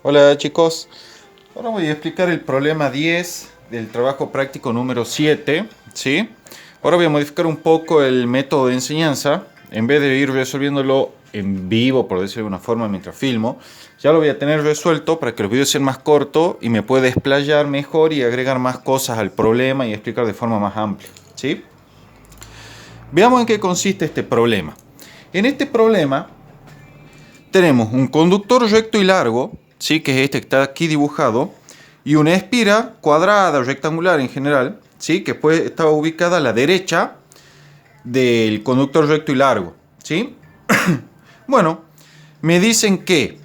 Hola chicos, ahora voy a explicar el problema 10 del trabajo práctico número 7, ¿sí? Ahora voy a modificar un poco el método de enseñanza. En vez de ir resolviéndolo en vivo, por decirlo de una forma, mientras filmo, ya lo voy a tener resuelto para que los videos sean más cortos y me pueda explayar mejor y agregar más cosas al problema y explicar de forma más amplia, ¿sí? Veamos en qué consiste este problema. En este problema tenemos un conductor recto y largo, ¿sí? Que es este que está aquí dibujado, y una espira cuadrada o rectangular en general, ¿sí? Que puede estar ubicada a la derecha del conductor recto y largo, ¿sí? Bueno, me dicen que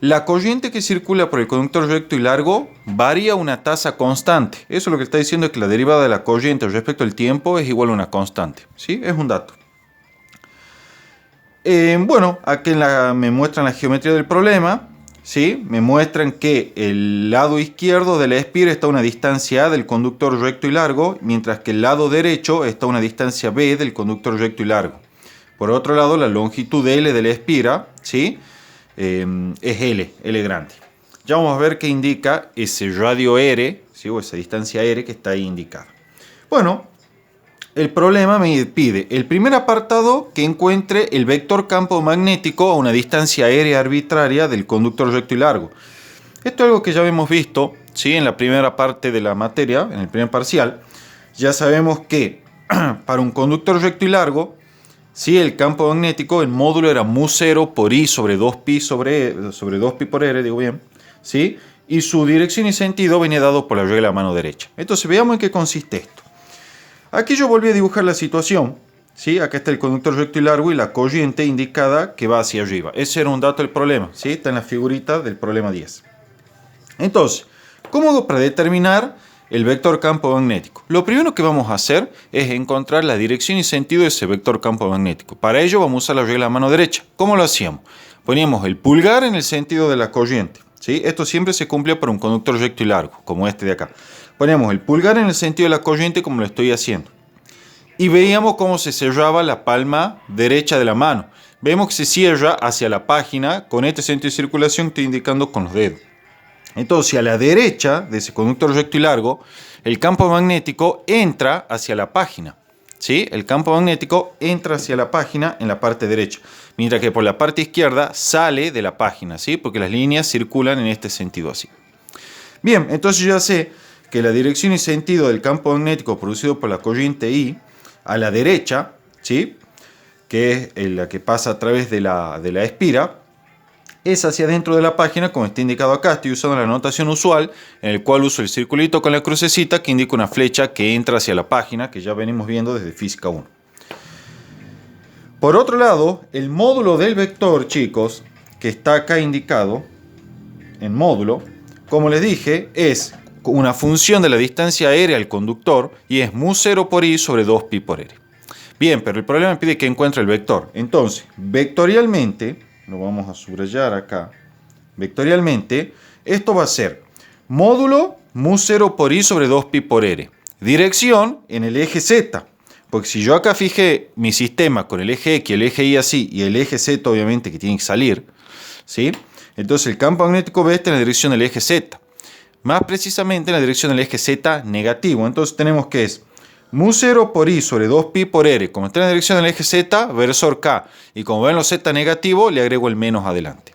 la corriente que circula por el conductor recto y largo varía a una tasa constante. Eso lo que está diciendo es que la derivada de la corriente respecto al tiempo es igual a una constante, ¿sí? Es un dato. Bueno, aquí me muestran la geometría del problema, ¿sí? Me muestran que el lado izquierdo de la espira está a una distancia A del conductor recto y largo, mientras que el lado derecho está a una distancia B del conductor recto y largo. Por otro lado, la longitud L de la espira, ¿sí? Es L grande. Ya vamos a ver qué indica ese radio R, ¿sí? O esa distancia R que está ahí indicada. Bueno, el problema me pide el primer apartado que encuentre el vector campo magnético a una distancia aérea arbitraria del conductor recto y largo. Esto es algo que ya hemos visto, ¿sí? En la primera parte de la materia, en el primer parcial. Ya sabemos que para un conductor recto y largo, ¿sí? El campo magnético, el módulo era mu0 por I sobre 2pi sobre 2pi por R, digo bien, ¿sí? Y su dirección y sentido venía dado por la regla a mano derecha. Entonces veamos en qué consiste esto. Aquí yo volví a dibujar la situación, ¿sí? Acá está el conductor recto y largo y la corriente indicada que va hacia arriba. Ese era un dato del problema, ¿sí? Está en la figurita del problema 10. Entonces, ¿cómo hago para determinar el vector campo magnético? Lo primero que vamos a hacer es encontrar la dirección y sentido de ese vector campo magnético. Para ello vamos a usar la regla a mano derecha. ¿Cómo lo hacíamos? Poníamos el pulgar en el sentido de la corriente, ¿sí? Esto siempre se cumple para un conductor recto y largo, como este de acá. Ponemos el pulgar en el sentido de la corriente como lo estoy haciendo. Y veíamos cómo se cerraba la palma derecha de la mano. Vemos que se cierra hacia la página con este sentido de circulación que estoy indicando con los dedos. Entonces, a la derecha de ese conductor recto y largo, el campo magnético entra hacia la página, ¿sí? El campo magnético entra hacia la página en la parte derecha, mientras que por la parte izquierda sale de la página, ¿sí? Porque las líneas circulan en este sentido así. Bien, entonces yo ya sé que la dirección y sentido del campo magnético producido por la corriente I a la derecha, ¿sí? Que es la que pasa a través de la espira, es hacia adentro de la página, como está indicado acá. Estoy usando la notación usual, en el cual uso el circulito con la crucecita que indica una flecha que entra hacia la página, que ya venimos viendo desde Física 1. Por otro lado, el módulo del vector, chicos, que está acá indicado, en módulo, como les dije, es una función de la distancia aérea al conductor y es mu0 por I sobre 2pi por R. Bien, pero el problema me pide que encuentre el vector. Entonces, vectorialmente, lo vamos a subrayar acá, vectorialmente, esto va a ser módulo mu0 por I sobre 2pi por R. Dirección en el eje Z, porque si yo acá fijé mi sistema con el eje X, el eje Y así, y el eje Z obviamente que tiene que salir, ¿sí? Entonces el campo magnético B está en la dirección del eje Z. Más precisamente en la dirección del eje Z negativo. Entonces tenemos que es mu0 por I sobre 2pi por R. Como está en la dirección del eje Z, versor K. Y como ven los Z negativo, le agrego el menos adelante.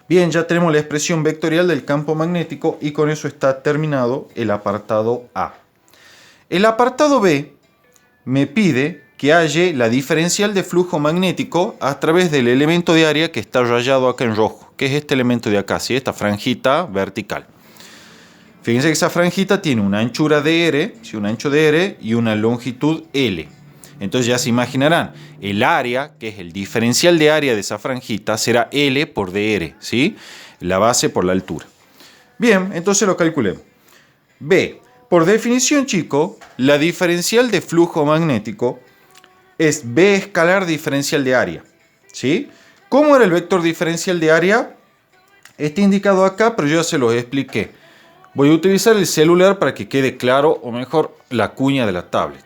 Bien, ya tenemos la expresión vectorial del campo magnético y con eso está terminado el apartado A. El apartado B me pide que halle la diferencial de flujo magnético a través del elemento de área que está rayado acá en rojo, que es este elemento de acá, ¿sí? Esta franjita vertical. Fíjense que esa franjita tiene una anchura de R, ¿sí? Un ancho de R y una longitud L. Entonces ya se imaginarán, el área, que es el diferencial de área de esa franjita, será L por dr, ¿sí? La base por la altura. Bien, entonces lo calculemos. B. Por definición, chico, la diferencial de flujo magnético es B escalar diferencial de área, ¿sí? ¿Cómo era el vector diferencial de área? Está indicado acá, pero yo ya se los expliqué. Voy a utilizar el celular para que quede claro, o mejor, la cuña de la tablet.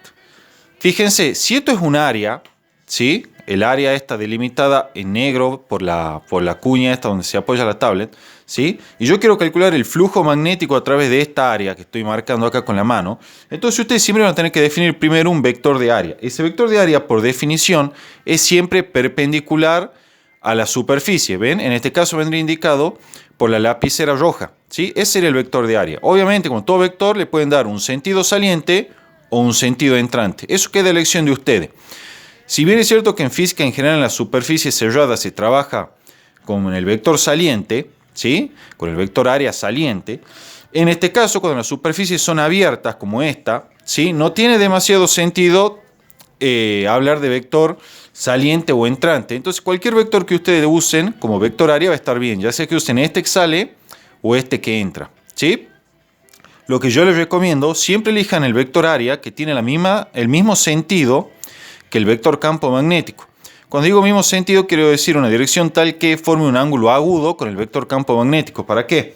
Fíjense, si esto es un área, ¿sí? el área esta delimitada en negro por la cuña esta donde se apoya la tablet, ¿sí? Y yo quiero calcular el flujo magnético a través de esta área que estoy marcando acá con la mano. Entonces ustedes siempre van a tener que definir primero un vector de área. Ese vector de área, por definición, es siempre perpendicular a la superficie, ¿ven? En este caso vendría indicado por la lapicera roja, ¿sí? Ese sería el vector de área. Obviamente, con todo vector le pueden dar un sentido saliente o un sentido entrante. Eso queda a elección de ustedes. Si bien es cierto que en física en general en las superficies cerradas se trabaja con el vector saliente, ¿sí? Con el vector área saliente, en este caso cuando las superficies son abiertas como esta, ¿sí? No tiene demasiado sentido hablar de vector saliente o entrante. Entonces cualquier vector que ustedes usen como vector área va a estar bien, ya sea que usen este que sale o este que entra, ¿sí? Lo que yo les recomiendo, siempre elijan el vector área que tiene el mismo sentido que el vector campo magnético. Cuando digo mismo sentido, quiero decir una dirección tal que forme un ángulo agudo con el vector campo magnético. ¿Para qué?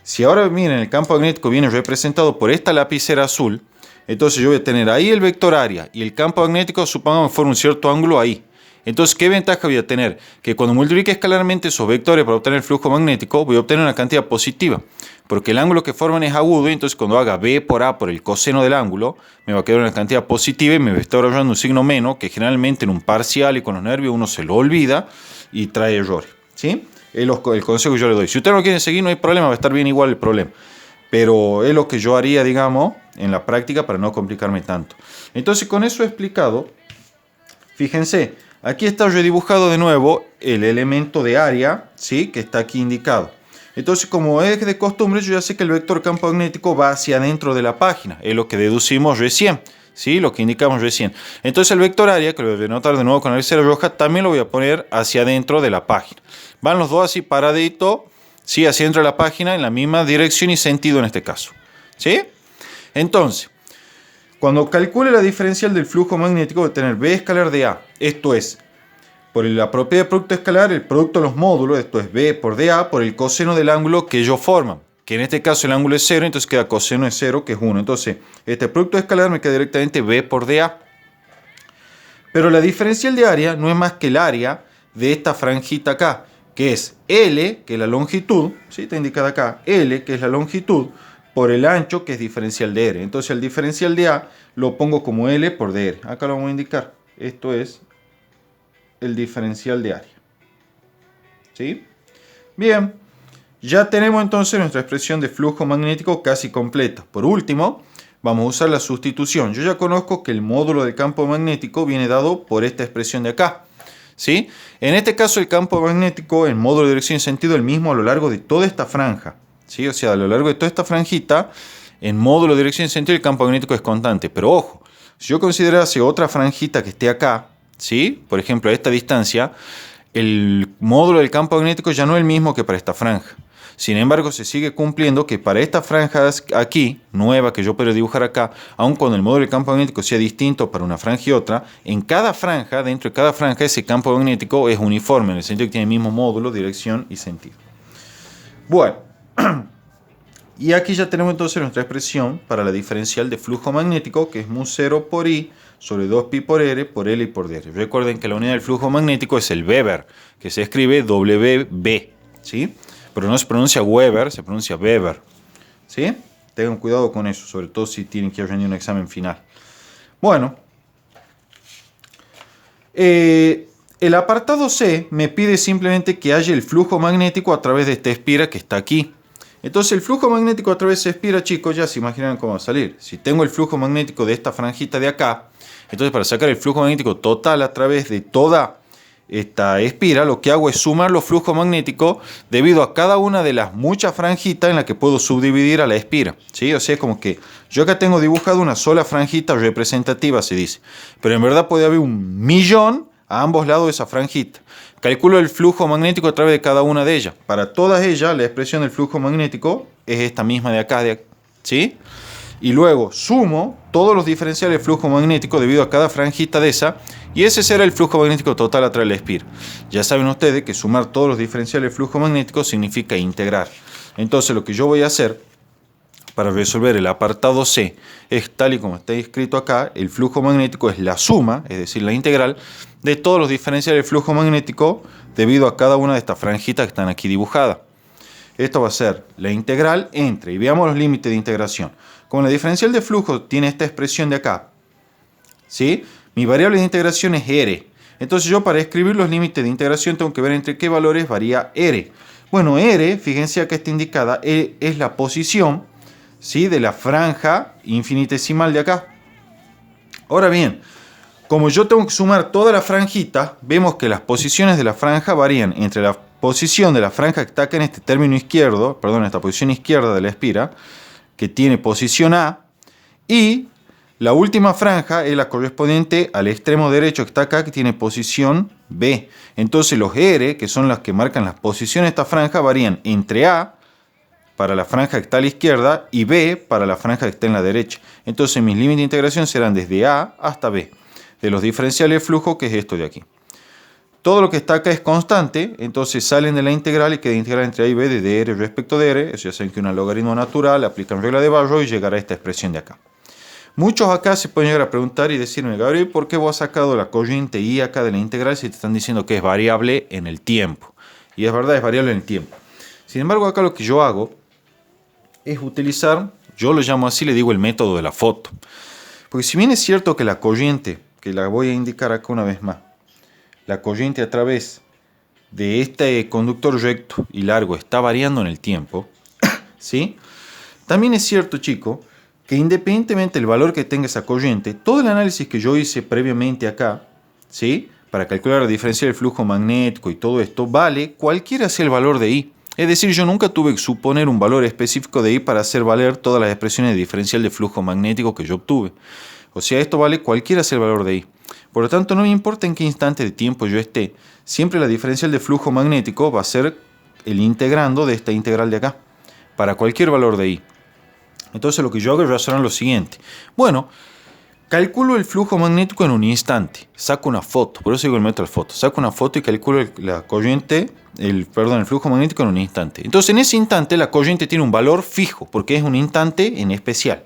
Si ahora miren, el campo magnético viene representado por esta lapicera azul, entonces yo voy a tener ahí el vector área y el campo magnético, supongamos que forma un cierto ángulo ahí. Entonces, ¿qué ventaja voy a tener? Que cuando multiplique escalarmente esos vectores para obtener el flujo magnético, voy a obtener una cantidad positiva. Porque el ángulo que forman es agudo, y entonces cuando haga B por A por el coseno del ángulo, me va a quedar una cantidad positiva y me va a estar ahorrando un signo menos, que generalmente en un parcial y con los nervios uno se lo olvida y trae errores, ¿sí? Es el consejo que yo le doy. Si ustedes no quieren seguir, no hay problema, va a estar bien igual el problema. Pero es lo que yo haría, digamos, en la práctica para no complicarme tanto. Entonces, con eso explicado, fíjense, aquí está redibujado de nuevo el elemento de área, ¿sí? Que está aquí indicado. Entonces, como es de costumbre, yo ya sé que el vector campo magnético va hacia adentro de la página. Es lo que deducimos recién, ¿sí? Lo que indicamos recién. Entonces, el vector área, que lo voy a anotar de nuevo con la lapicera roja, también lo voy a poner hacia adentro de la página. Van los dos así paraditos, ¿sí? Hacia adentro de la página, en la misma dirección y sentido en este caso, ¿sí? Entonces, cuando calcule la diferencial del flujo magnético, voy a tener B escalar de A. Esto es, por la propiedad de producto escalar, el producto de los módulos, esto es B por DA, por el coseno del ángulo que ellos forman. Que en este caso el ángulo es 0, entonces queda coseno de 0, que es 1. Entonces, este producto escalar me queda directamente B por DA. Pero la diferencial de área no es más que el área de esta franjita acá, que es L, que es la longitud, ¿sí? Está indicada acá, L, que es la longitud, por el ancho, que es diferencial de R. Entonces el diferencial de A lo pongo como L por DR. Acá lo vamos a indicar. Esto es el diferencial de área, ¿sí? Bien, ya tenemos entonces nuestra expresión de flujo magnético casi completa. Por último, vamos a usar la sustitución. Yo ya conozco que el módulo del campo magnético viene dado por esta expresión de acá, ¿sí? En este caso el campo magnético, el módulo de dirección y sentido, el mismo a lo largo de toda esta franja, ¿sí? O sea, a lo largo de toda esta franjita, en módulo de dirección y sentido el campo magnético es constante. Pero ojo, si yo considerase otra franjita que esté acá, ¿sí? Por ejemplo, a esta distancia, el módulo del campo magnético ya no es el mismo que para esta franja. Sin embargo, se sigue cumpliendo que para esta franja aquí, nueva que yo puedo dibujar acá, aun cuando el módulo del campo magnético sea distinto para una franja y otra, en cada franja, dentro de cada franja, ese campo magnético es uniforme, en el sentido que tiene el mismo módulo, dirección y sentido. Bueno, y aquí ya tenemos entonces nuestra expresión para la diferencial de flujo magnético, que es mu0 por I sobre 2pi por R por L y por DR. Recuerden que la unidad del flujo magnético es el Weber, que se escribe WB, ¿sí? Pero no se pronuncia Weber, se pronuncia Weber, ¿sí? Tengan cuidado con eso, sobre todo si tienen que rendir un examen final. Bueno, el apartado C me pide simplemente que haya el flujo magnético a través de esta espira que está aquí. Entonces el flujo magnético a través de esa espira, chicos, ya se imaginan cómo va a salir. Si tengo el flujo magnético de esta franjita de acá, entonces para sacar el flujo magnético total a través de toda esta espira, lo que hago es sumar los flujos magnéticos debido a cada una de las muchas franjitas en las que puedo subdividir a la espira, ¿sí? O sea, es como que yo acá tengo dibujado una sola franjita representativa, se dice. Pero en verdad puede haber 1.000.000 a ambos lados de esa franjita. Calculo el flujo magnético a través de cada una de ellas. Para todas ellas, la expresión del flujo magnético es esta misma de acá, ¿sí? Y luego sumo todos los diferenciales de flujo magnético debido a cada franjita de esa, y ese será el flujo magnético total a través de la espira. Ya saben ustedes que sumar todos los diferenciales de flujo magnético significa integrar. Entonces lo que yo voy a hacer para resolver el apartado C es tal y como está escrito acá, el flujo magnético es la suma, es decir, la integral, de todos los diferenciales del flujo magnético debido a cada una de estas franjitas que están aquí dibujadas. Esto va a ser la integral entre, y veamos los límites de integración. Como la diferencial de flujo tiene esta expresión de acá, ¿sí? Mi variable de integración es R. Entonces yo para escribir los límites de integración tengo que ver entre qué valores varía R. Bueno, R, fíjense acá está indicada, es la posición, ¿sí?, de la franja infinitesimal de acá. Ahora bien, como yo tengo que sumar toda la franjita, vemos que las posiciones de la franja varían entre la posición de la franja que está acá en este término izquierdo, perdón, esta posición izquierda de la espira, que tiene posición A, y la última franja es la correspondiente al extremo derecho que está acá, que tiene posición B. Entonces los R, que son las que marcan las posiciones de esta franja, varían entre A, para la franja que está a la izquierda, y B, para la franja que está en la derecha. Entonces mis límites de integración serán desde A hasta B, de los diferenciales de flujo, que es esto de aquí. Todo lo que está acá es constante, entonces salen de la integral y queda integral entre A y B de dr respecto de r. Eso ya saben que es un logaritmo natural, aplican regla de Barrow y llegará a esta expresión de acá. Muchos acá se pueden llegar a preguntar y decirme, Gabriel, ¿por qué vos has sacado la corriente I acá de la integral si te están diciendo que es variable en el tiempo? Y es verdad, es variable en el tiempo. Sin embargo, acá lo que yo hago es utilizar, yo lo llamo así, le digo el método de la foto. Porque si bien es cierto que la corriente, que la voy a indicar acá una vez más, la corriente a través de este conductor recto y largo está variando en el tiempo, ¿sí? También es cierto, chicos, que independientemente del valor que tenga esa corriente, todo el análisis que yo hice previamente acá, ¿sí?, para calcular la diferencia del flujo magnético y todo esto, vale cualquiera sea el valor de I. Es decir, yo nunca tuve que suponer un valor específico de I para hacer valer todas las expresiones de diferencial de flujo magnético que yo obtuve. O sea, esto vale cualquiera sea el valor de I. Por lo tanto, no me importa en qué instante de tiempo yo esté, siempre la diferencial de flujo magnético va a ser el integrando de esta integral de acá, para cualquier valor de I. Entonces lo que yo hago es razonar lo siguiente. Bueno, calculo el flujo magnético en un instante, saco una foto, por eso digo el método de foto, saco una foto y calculo la corriente, el flujo magnético en un instante. Entonces en ese instante la corriente tiene un valor fijo, porque es un instante en especial.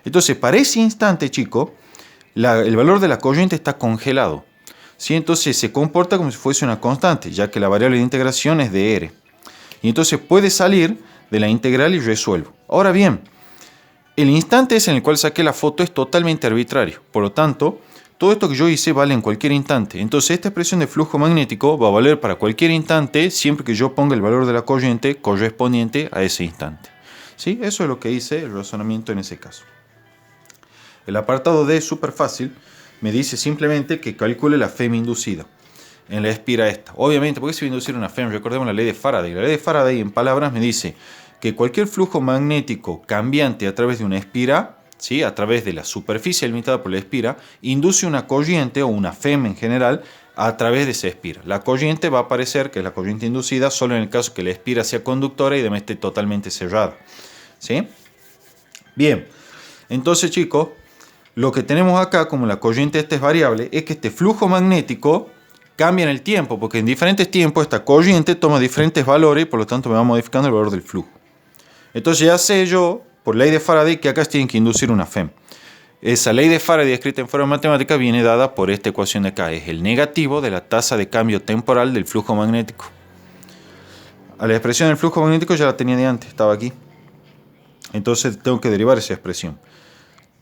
Entonces para ese instante, chicos, el valor de la corriente está congelado, ¿sí? Entonces se comporta como si fuese una constante, ya que la variable de integración es de R. Y entonces puede salir de la integral y resuelvo. Ahora bien, el instante ese en el cual saqué la foto es totalmente arbitrario. Por lo tanto, todo esto que yo hice vale en cualquier instante. Entonces esta expresión de flujo magnético va a valer para cualquier instante siempre que yo ponga el valor de la corriente correspondiente a ese instante, ¿sí? Eso es lo que hice, el razonamiento en ese caso. El apartado D es súper fácil, me dice simplemente que calcule la FEM inducida en la espira esta. Obviamente, ¿por qué se va a inducir una FEM? Recordemos la ley de Faraday. La ley de Faraday, en palabras, me dice que cualquier flujo magnético cambiante a través de una espira, ¿sí?, a través de la superficie delimitada por la espira, induce una corriente o una FEM en general a través de esa espira. La corriente va a aparecer, que es la corriente inducida, solo en el caso que la espira sea conductora y además esté totalmente cerrada, ¿sí? Bien, entonces, chicos, lo que tenemos acá, como la corriente esta es variable, es que este flujo magnético cambia en el tiempo, porque en diferentes tiempos esta corriente toma diferentes valores y por lo tanto me va modificando el valor del flujo. Entonces ya sé yo, por ley de Faraday, que acá tienen que inducir una FEM. Esa ley de Faraday escrita en forma matemática viene dada por esta ecuación de acá. Es el negativo de la tasa de cambio temporal del flujo magnético. A la expresión del flujo magnético ya la tenía de antes, estaba aquí. Entonces tengo que derivar esa expresión.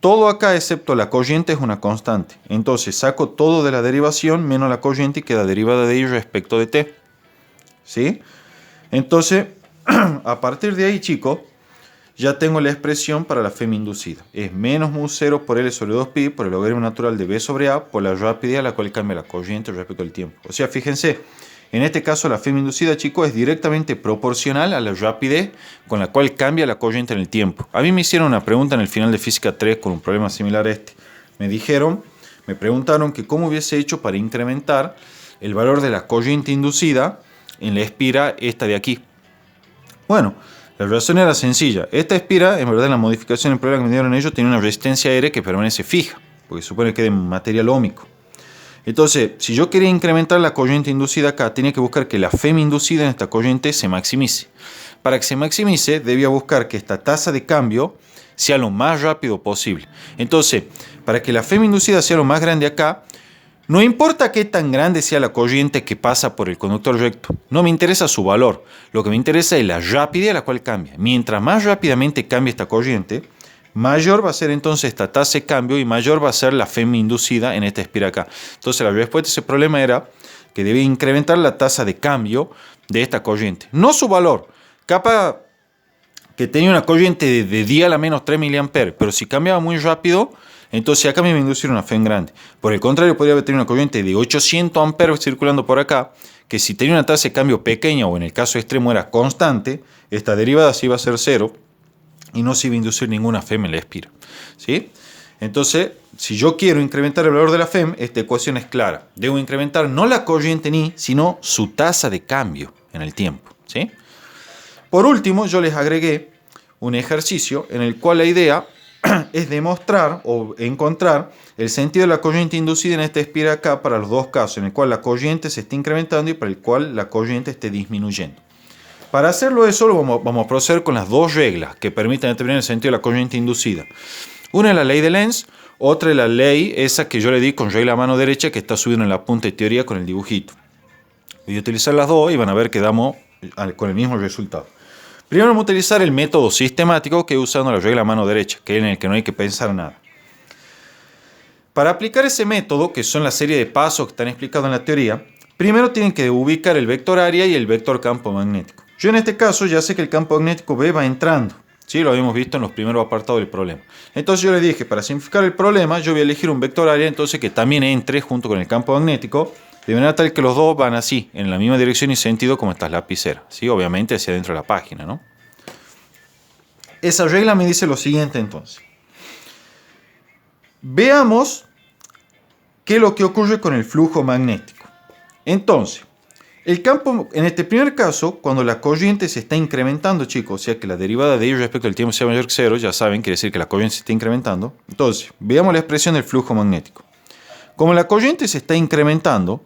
Todo acá excepto la corriente es una constante. Entonces saco todo de la derivación menos la corriente y queda derivada de I respecto de t. ¿Sí? Entonces, a partir de ahí, chicos, ya tengo la expresión para la FEM inducida. Es menos mu0 por L sobre 2pi por el logaritmo natural de B sobre A por la rapidez a la cual cambia la corriente respecto al tiempo. O sea, fíjense, en este caso la FEM inducida, chicos, es directamente proporcional a la rapidez con la cual cambia la corriente en el tiempo. A mí me hicieron una pregunta en el final de Física 3 con un problema similar a este. Me preguntaron que cómo hubiese hecho para incrementar el valor de la corriente inducida en la espira esta de aquí. Bueno, la razón era sencilla. Esta espira, en verdad, en la modificación del problema que me dieron ellos, tiene una resistencia R que permanece fija, porque se supone que es de material óhmico. Entonces, si yo quería incrementar la corriente inducida acá, tenía que buscar que la FEM inducida en esta corriente se maximice. para que se maximice, debía buscar que esta tasa de cambio sea lo más rápido posible. Entonces, para que la FEM inducida sea lo más grande acá, no importa qué tan grande sea la corriente que pasa por el conductor recto, no me interesa su valor, lo que me interesa es la rapidez a la cual cambia. Mientras más rápidamente cambie esta corriente, mayor va a ser entonces esta tasa de cambio y mayor va a ser la FEM inducida en esta espiral acá. Entonces la respuesta a ese problema era que debía incrementar la tasa de cambio de esta corriente, no su valor. Capaz que tenía una corriente de 10 a la menos 3 mA, pero si cambiaba muy rápido, entonces acá me iba a inducir una FEM grande. Por el contrario, podría haber tenido una corriente de 800 amperes circulando por acá, que si tenía una tasa de cambio pequeña o en el caso extremo era constante, esta derivada sí iba a ser cero y no se iba a inducir ninguna FEM en la espira. ¿Sí? Entonces, si yo quiero incrementar el valor de la FEM, esta ecuación es clara. Debo incrementar no la corriente ni, sino su tasa de cambio en el tiempo. ¿Sí? Por último, yo les agregué un ejercicio en el cual la idea es demostrar o encontrar el sentido de la corriente inducida en esta espiral acá para los dos casos, en el cual la corriente se está incrementando y para el cual la corriente esté disminuyendo. Para hacerlo eso, vamos a proceder con las dos reglas que permiten determinar el sentido de la corriente inducida. Una es la ley de Lenz, otra es la ley esa que yo le di con regla a mano derecha que está subida en la punta de teoría con el dibujito. Voy a utilizar las dos y van a ver que damos con el mismo resultado. Primero vamos a utilizar el método sistemático que es usando la regla a mano derecha, que es en el que no hay que pensar nada. Para aplicar ese método, que son la serie de pasos que están explicados en la teoría, primero tienen que ubicar el vector área y el vector campo magnético. Yo en este caso ya sé que el campo magnético B va entrando. ¿Sí? Lo habíamos visto en los primeros apartados del problema. Entonces yo le dije, para simplificar el problema, yo voy a elegir un vector área entonces que también entre junto con el campo magnético, de manera tal que los dos van así, en la misma dirección y sentido como estas lapiceras. ¿Sí? Obviamente hacia dentro de la página, ¿no? Esa regla me dice lo siguiente entonces. Veamos qué es lo que ocurre con el flujo magnético. Entonces, el campo, en este primer caso, cuando la corriente se está incrementando, chicos, o sea que la derivada de ello respecto al tiempo sea mayor que cero, ya saben, quiere decir que la corriente se está incrementando. Entonces, veamos la expresión del flujo magnético. Como la corriente se está incrementando,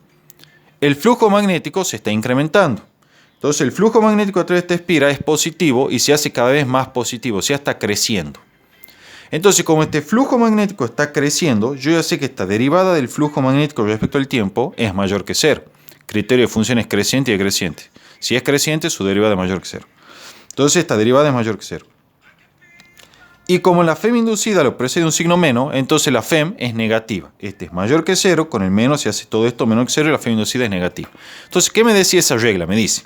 el flujo magnético se está incrementando. Entonces el flujo magnético a través de esta espiral es positivo y se hace cada vez más positivo, o sea, está creciendo. Entonces, como este flujo magnético está creciendo, yo ya sé que esta derivada del flujo magnético respecto al tiempo es mayor que cero. Criterio de funciones creciente y decreciente. Si es creciente, su derivada es mayor que cero. Entonces esta derivada es mayor que cero. Y como la FEM inducida lo precede un signo menos, entonces la FEM es negativa. Este es mayor que cero, con el menos se hace todo esto menor que cero y la FEM inducida es negativa. Entonces, ¿qué me decía esa regla? Me dice,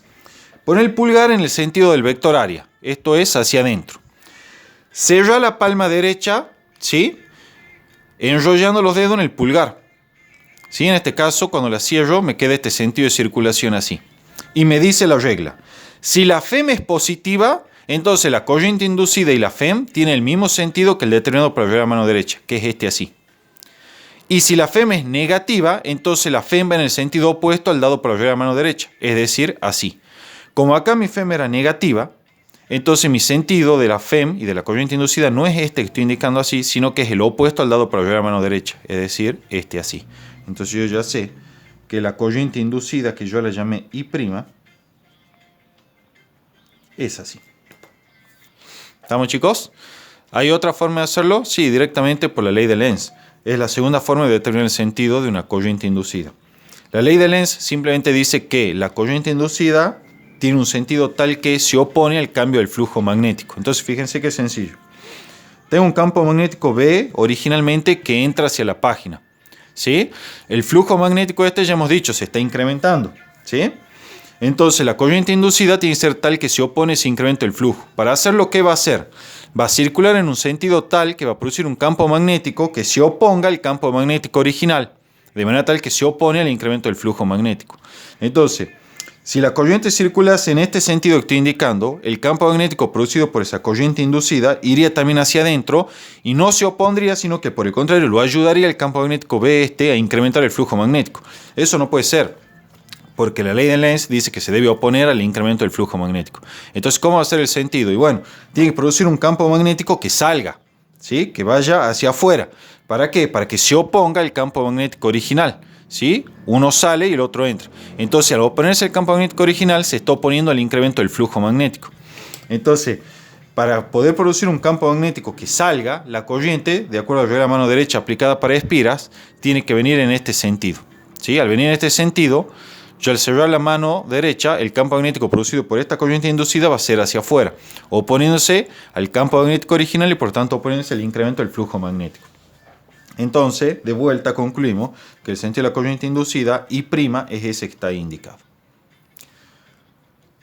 poner el pulgar en el sentido del vector área, esto es hacia adentro. Cerra la palma derecha, ¿sí? Enrollando los dedos en el pulgar. ¿Sí? En este caso, cuando la cierro, me queda este sentido de circulación así. Y me dice la regla, si la FEM es positiva, entonces la corriente inducida y la FEM tienen el mismo sentido que el determinado por la regla a mano derecha, que es este así. Y si la FEM es negativa, entonces la FEM va en el sentido opuesto al dado por la regla a mano derecha, es decir, así. Como acá mi FEM era negativa, entonces mi sentido de la FEM y de la corriente inducida no es este que estoy indicando así, sino que es el opuesto al dado por la regla a mano derecha, es decir, este así. Entonces yo ya sé que la corriente inducida, que yo la llamé I', es así. ¿Estamos, chicos? ¿Hay otra forma de hacerlo? Sí, directamente por la ley de Lenz. Es la segunda forma de determinar el sentido de una corriente inducida. La ley de Lenz simplemente dice que la corriente inducida tiene un sentido tal que se opone al cambio del flujo magnético. Entonces fíjense qué sencillo. Tengo un campo magnético B originalmente que entra hacia la página. ¿Sí? El flujo magnético este ya hemos dicho se está incrementando. ¿Sí? Entonces la corriente inducida tiene que ser tal que se opone ese incremento del flujo. Para hacerlo, ¿qué va a hacer? Va a circular en un sentido tal que va a producir un campo magnético que se oponga al campo magnético original, de manera tal que se opone al incremento del flujo magnético. Entonces, si la corriente circulase en este sentido que estoy indicando, el campo magnético producido por esa corriente inducida iría también hacia adentro y no se opondría, sino que por el contrario lo ayudaría el campo magnético B a incrementar el flujo magnético. Eso no puede ser, porque la ley de Lenz dice que se debe oponer al incremento del flujo magnético. Entonces, ¿cómo va a ser el sentido? Y bueno, tiene que producir un campo magnético que salga, ¿sí? Que vaya hacia afuera. ¿Para qué? Para que se oponga al campo magnético original. ¿Sí? Uno sale y el otro entra. Entonces, al oponerse al campo magnético original, se está oponiendo al incremento del flujo magnético. Entonces, para poder producir un campo magnético que salga, la corriente, de acuerdo a la regla de la mano derecha aplicada para espiras, tiene que venir en este sentido. ¿Sí? Al venir en este sentido, yo al cerrar la mano derecha, el campo magnético producido por esta corriente inducida va a ser hacia afuera, oponiéndose al campo magnético original y por tanto oponiéndose al incremento del flujo magnético. Entonces, de vuelta concluimos que el sentido de la corriente inducida I' es ese que está ahí indicado.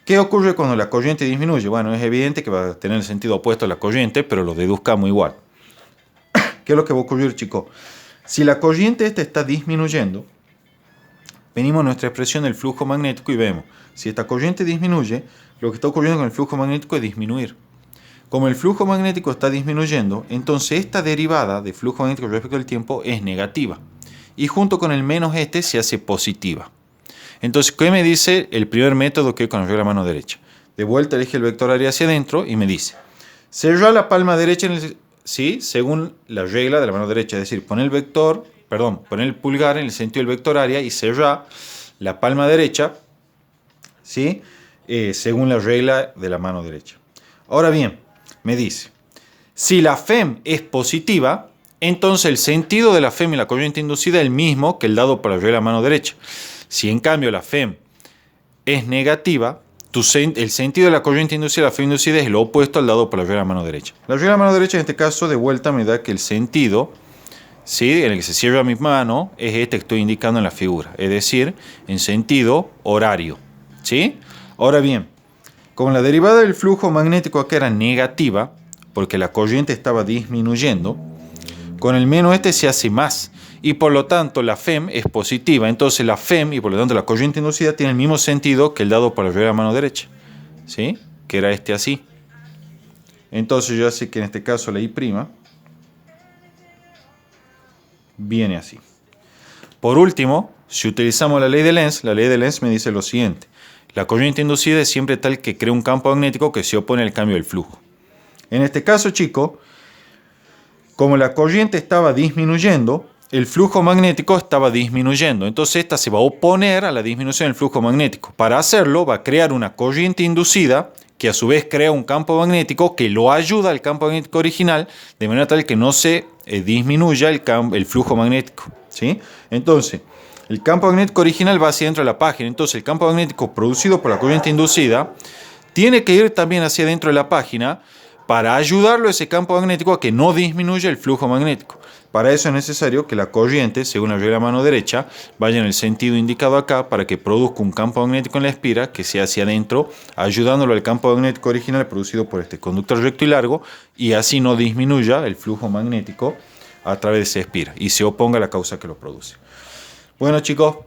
¿Qué ocurre cuando la corriente disminuye? Bueno, es evidente que va a tener el sentido opuesto a la corriente, pero lo deduzcamos igual. ¿Qué es lo que va a ocurrir, chicos? Si la corriente esta está disminuyendo, venimos a nuestra expresión del flujo magnético y vemos, si esta corriente disminuye, lo que está ocurriendo con el flujo magnético es disminuir. Como el flujo magnético está disminuyendo, entonces esta derivada de flujo magnético respecto al tiempo es negativa. Y junto con el menos este se hace positiva. Entonces, ¿qué me dice el primer método que es con la regla de la mano derecha? De vuelta elige el vector área hacia adentro y me dice, cerrar la palma derecha ¿sí? Según la regla de la mano derecha, es decir, poner el pulgar en el sentido del vector área y cerrar la palma derecha, ¿sí? Según la regla de la mano derecha. Ahora bien, me dice, si la FEM es positiva, entonces el sentido de la FEM y la corriente inducida es el mismo que el dado por la regla de la mano derecha. Si en cambio la FEM es negativa, el sentido de la corriente inducida y la FEM inducida es lo opuesto al dado por la regla de la mano derecha. La regla de la mano derecha en este caso de vuelta me da que el sentido, ¿sí?, en el que se cierra mi mano es este que estoy indicando en la figura, es decir, en sentido horario. ¿Sí? Ahora bien, como la derivada del flujo magnético acá era negativa, porque la corriente estaba disminuyendo, con el menos este se hace más. Y por lo tanto la FEM es positiva. Entonces la FEM y por lo tanto la corriente inducida tiene el mismo sentido que el dado por la regla de la mano derecha. ¿Sí? Que era este así. Entonces yo sé que en este caso la I' viene así. Por último, si utilizamos la ley de Lenz me dice lo siguiente. La corriente inducida es siempre tal que crea un campo magnético que se opone al cambio del flujo. En este caso, chicos, como la corriente estaba disminuyendo, el flujo magnético estaba disminuyendo. Entonces esta se va a oponer a la disminución del flujo magnético. Para hacerlo va a crear una corriente inducida que a su vez crea un campo magnético que lo ayuda al campo magnético original de manera tal que no se disminuya el flujo magnético. ¿Sí? Entonces, el campo magnético original va hacia dentro de la página. Entonces el campo magnético producido por la corriente inducida tiene que ir también hacia dentro de la página para ayudarlo a ese campo magnético a que no disminuya el flujo magnético. Para eso es necesario que la corriente, según la regla de la mano derecha, vaya en el sentido indicado acá para que produzca un campo magnético en la espira que sea hacia adentro, ayudándolo al campo magnético original producido por este conductor recto y largo y así no disminuya el flujo magnético a través de esa espira y se oponga a la causa que lo produce. Bueno, chicos,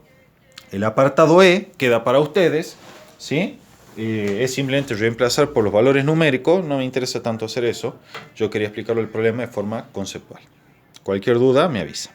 el apartado E queda para ustedes, ¿sí? Es simplemente reemplazar por los valores numéricos, no me interesa tanto hacer eso, yo quería explicarlo el problema de forma conceptual. Cualquier duda me avisa.